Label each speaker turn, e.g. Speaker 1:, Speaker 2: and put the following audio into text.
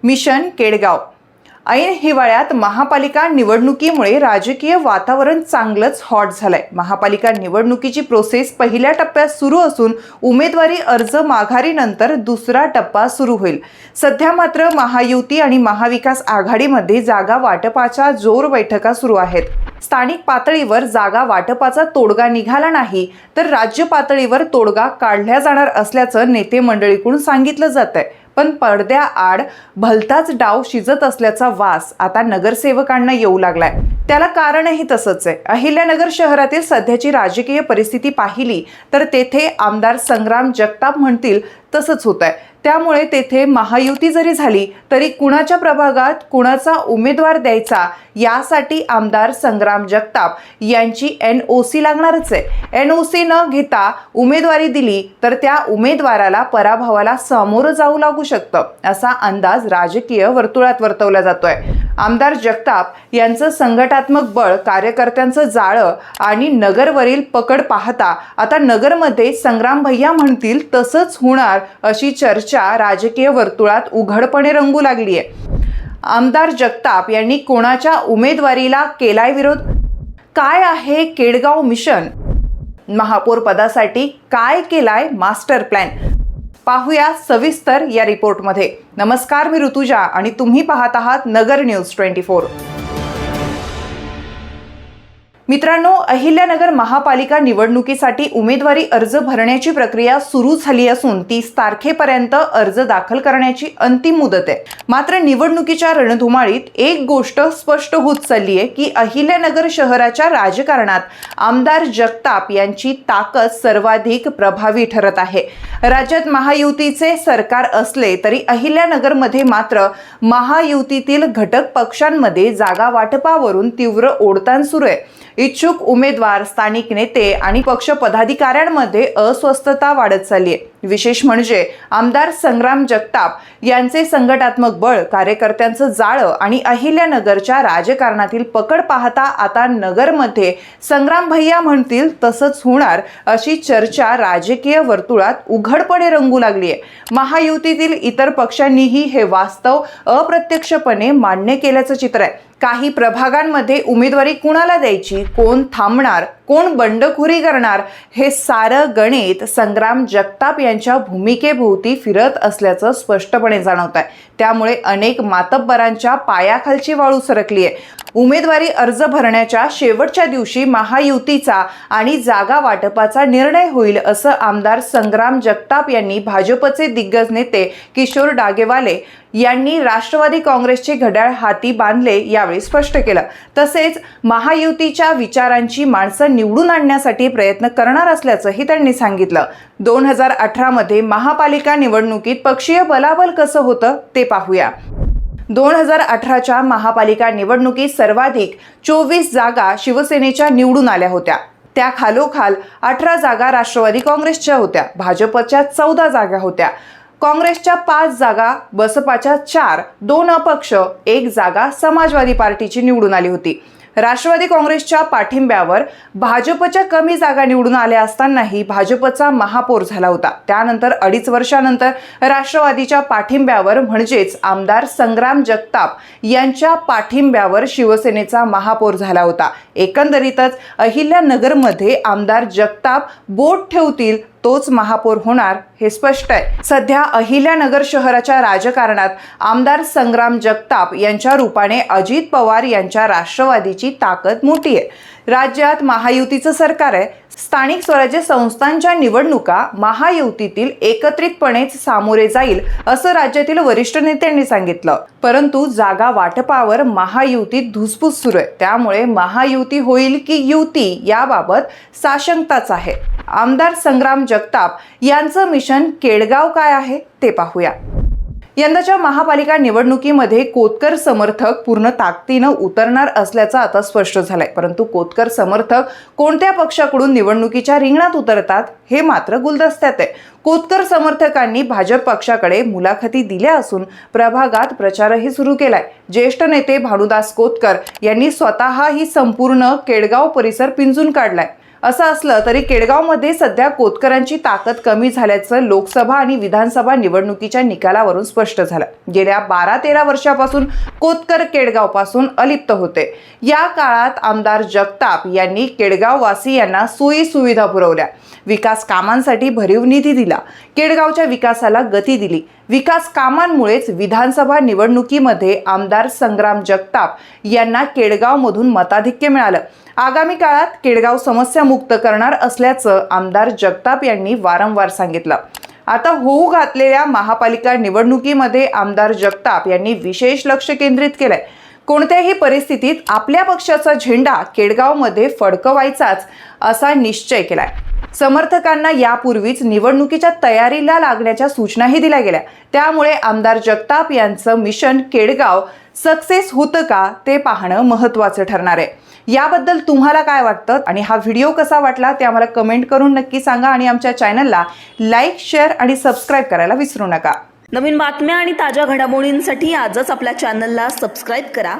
Speaker 1: Mission Kedgaon. ऐन हिवाळ्यात महापालिका निवडणुकीमुळे राजकीय वातावरण चांगलंच हॉट झालंय। महापालिका निवडणुकीची प्रोसेस पहिल्या टप्प्यात सुरू असून उमेदवारी अर्ज माघारीनंतर दुसरा टप्पा सुरू होईल। सध्या मात्र महायुती आणि महाविकास आघाडीमध्ये जागा वाटपाच्या जोर बैठका सुरू आहेत। स्थानिक पातळीवर जागा वाटपाचा तोडगा निघाला नाही तर राज्य पातळीवर तोडगा काढला जाणार असल्याचं नेते मंडळीकडून सांगितलं जातंय। पण पडद्याआड भलताच डाव शिजत असल्याचा वास आता नगरसेवकांना येऊ लागलाय। त्याला कारणही तसंच आहे। अहिल्यानगर शहरातील सध्याची राजकीय परिस्थिती पाहिली तर तेथे आमदार संग्राम जगताप म्हणतील तसंच होतंय। त्यामुळे तेथे महायुती जरी झाली तरी कुणाच्या प्रभागात कुणाचा उमेदवार द्यायचा यासाठी आमदार संग्राम जगताप यांची NOC लागणारच आहे। NOC न घेता उमेदवारी दिली तर त्या उमेदवाराला पराभवाला सामोरं जाऊ लागू शकतं असा अंदाज राजकीय वर्तुळात वर्तवला जातोय। आमदार जगताप यांचं संघटनात्मक बळ, कार्यकर्त्यांचं जाळं आणि नगरवरील पकड पाहता आता नगरमध्ये संग्राम भैया म्हणतील तसंच होणार अशी चर्चा राजकीय वर्तुळात उघडपणे रंगू लागली आहे। आमदार जगताप यांनी कोणाच्या उमेदवारीला केलाय विरोध? काय आहे केडगाव मिशन? महापौर पदासाठी काय केलाय मास्टर प्लॅन? पाहूया सविस्तर या रिपोर्टमध्ये। नमस्कार, मी ऋतुजा आणि तुम्ही पाहत आहात नगर न्यूज 24। मित्रांनो, अहिल्यानगर महापालिका निवडणुकीसाठी उमेदवारी अर्ज भरण्याची प्रक्रिया सुरू झाली असून 30 तारखेपर्यंत अर्ज दाखल करण्याची अंतिम मुदत आहे। मात्र निवडणुकीच्या रणधुमाळीत एक गोष्ट स्पष्ट होत चालली आहे की अहिल्यानगर शहराच्या राजकारणात आमदार जगताप यांची ताकद सर्वाधिक प्रभावी ठरत आहे। राज्यात महायुतीचे सरकार असले तरी अहिल्यानगरमध्ये मात्र महायुतीतील घटक पक्षांमध्ये जागा वाटपावरून तीव्र ओढताण सुरू आहे। इच्छुक उमेदवार, स्थानिक नेते आणि पक्ष पदाधिकाऱ्यांमध्ये अस्वस्थता वाढत चालली आहे। विशेष म्हणजे आमदार संग्राम जगताप यांचे संघटनात्मक बळ, कार्यकर्त्यांचं जाळं आणि अहिल्यानगरच्या राजकारणातील पकड पाहता आता नगरमध्ये संग्राम भैया म्हणतील तसंच होणार अशी चर्चा राजकीय वर्तुळात उघडपणे रंगू लागली आहे। महायुतीतील इतर पक्षांनीही हे वास्तव अप्रत्यक्षपणे मान्य केल्याचं चित्र आहे। काही प्रभागांमध्ये उमेदवारी कुणाला द्यायची, कोण थांबणार, कोण बंडखोरी करणार हे सारं गणित संग्राम जगताप यांच्या भूमिकेभोवती फिरत असल्याचं स्पष्टपणे जाणवत आहे। त्यामुळे अनेक मातब्बरांच्या पायाखालची वाळू सरकली आहे। उमेदवारी अर्ज भरण्याच्या शेवटच्या दिवशी महायुतीचा आणि जागा वाटपाचा निर्णय होईल असं आमदार संग्राम जगताप यांनी भाजपचे दिग्गज नेते किशोर डागेवाले यांनी राष्ट्रवादी काँग्रेसचे घड्याळ हाती बांधले यावेळी स्पष्ट केलं। तसेच महायुतीच्या विचारांची माणसं निवडून आणण्यासाठी प्रयत्न करणार असल्याचंही त्यांनी सांगितलं। 2018 मध्ये महापालिका निवडणुकीत पक्षीय बलाबल कसं होतं ते पाहूया। 2018च्या महापालिका निवडणुकीत सर्वाधिक 24 जागा शिवसेनेच्या निवडून आल्या होत्या। त्या खालोखाल 18 जागा राष्ट्रवादी काँग्रेसच्या होत्या। भाजपच्या 14 जागा होत्या। काँग्रेसच्या 5 जागा, बसपाच्या 4, 2 अपक्ष, 1 जागा समाजवादी पार्टीची निवडून आली होती। राष्ट्रवादी काँग्रेसच्या पाठिंब्यावर भाजपच्या कमी जागा निवडून आल्या असतानाही भाजपचा महापौर झाला होता। त्यानंतर 2.5 वर्षानंतर राष्ट्रवादीच्या पाठिंब्यावर म्हणजेच आमदार संग्राम जगताप यांच्या पाठिंब्यावर शिवसेनेचा महापौर झाला होता। एकंदरीतच अहिल्यानगरमध्ये आमदार जगताप बोट ठेवतील तोच महापौर होणार हे स्पष्ट आहे। सध्या अहिल्यानगर शहराच्या राजकारणात आमदार संग्राम जगताप यांच्या रूपाने अजित पवार यांच्या राष्ट्रवादीची ताकद मोठी आहे। राज्यात महायुतीचं सरकार आहे। स्थानिक स्वराज्य संस्थांच्या निवडणुका महायुतीतील एकत्रितपणेच सामोरे जाईल असं राज्यातील वरिष्ठ नेत्यांनी सांगितलं। परंतु जागा वाटपावर महायुतीत धुसफूस सुरू आहे। त्यामुळे महायुती होईल की युती याबाबत साशंकताच आहे। आमदार संग्राम जगताप यांचं मिशन केडगाव काय आहे ते पाहूया। यंदाच्या महापालिका निवडणुकीमध्ये कोतकर समर्थक पूर्ण ताकदीनं उतरणार असल्याचं आता स्पष्ट झालंय। परंतु कोतकर समर्थक कोणत्या पक्षाकडून निवडणुकीच्या रिंगणात उतरतात हे मात्र गुलदस्त्यात आहे। कोतकर समर्थकांनी भाजप पक्षाकडे मुलाखती दिल्या असून प्रभागात प्रचारही सुरू केलाय। ज्येष्ठ नेते भानुदास कोतकर यांनी स्वतः ही संपूर्ण केडगाव परिसर पिंजून काढलाय। असं असलं तरी केडगावमध्ये सध्या कोतकरांची ताकद कमी झाल्याचं लोकसभा आणि विधानसभा निवडणुकीच्या निकालावरून स्पष्ट झालं। गेल्या 12-13 वर्षापासून कोतकर केडगावपासून अलिप्त होते। या काळात आमदार जगताप यांनी केडगाववासियांना सोयी सुविधा पुरवल्या, विकास कामांसाठी भरीव निधी दिला, केडगावच्या विकासाला गती दिली। विकास कामांमुळेच विधानसभा निवडणुकीमध्ये आमदार संग्राम जगताप यांना केडगावमधून मताधिक्य मिळालं। आगामी काळात केडगाव समस्यामुक्त करणार असल्याचं आमदार जगताप यांनी वारंवार सांगितलं। आता होऊ घातलेल्या महापालिका निवडणुकीमध्ये आमदार जगताप यांनी विशेष लक्ष केंद्रित केलंय। कोणत्याही परिस्थितीत आपल्या पक्षाचा झेंडा केडगावमध्ये फडकवायचाच असा निश्चय केलाय। समर्थकांना यापूर्वीच निवडणुकीच्या तयारीला लागण्याच्या सूचनाही दिल्या गेल्या। त्यामुळे आमदार जगताप यांचं मिशन केडगाव सक्सेस होतं का ते पाहणं महत्त्वाचं ठरणार आहे। याबद्दल तुम्हाला काय वाटतं आणि हा व्हिडिओ कसा वाटला ते आम्हाला कमेंट करून नक्की सांगा आणि आमच्या चॅनलला लाईक, शेअर आणि सबस्क्राईब करायला विसरू नका।
Speaker 2: नवीन बातम्या आणि ताज्या घडामोडींसाठी आजच आपल्या चॅनलला सबस्क्राईब करा।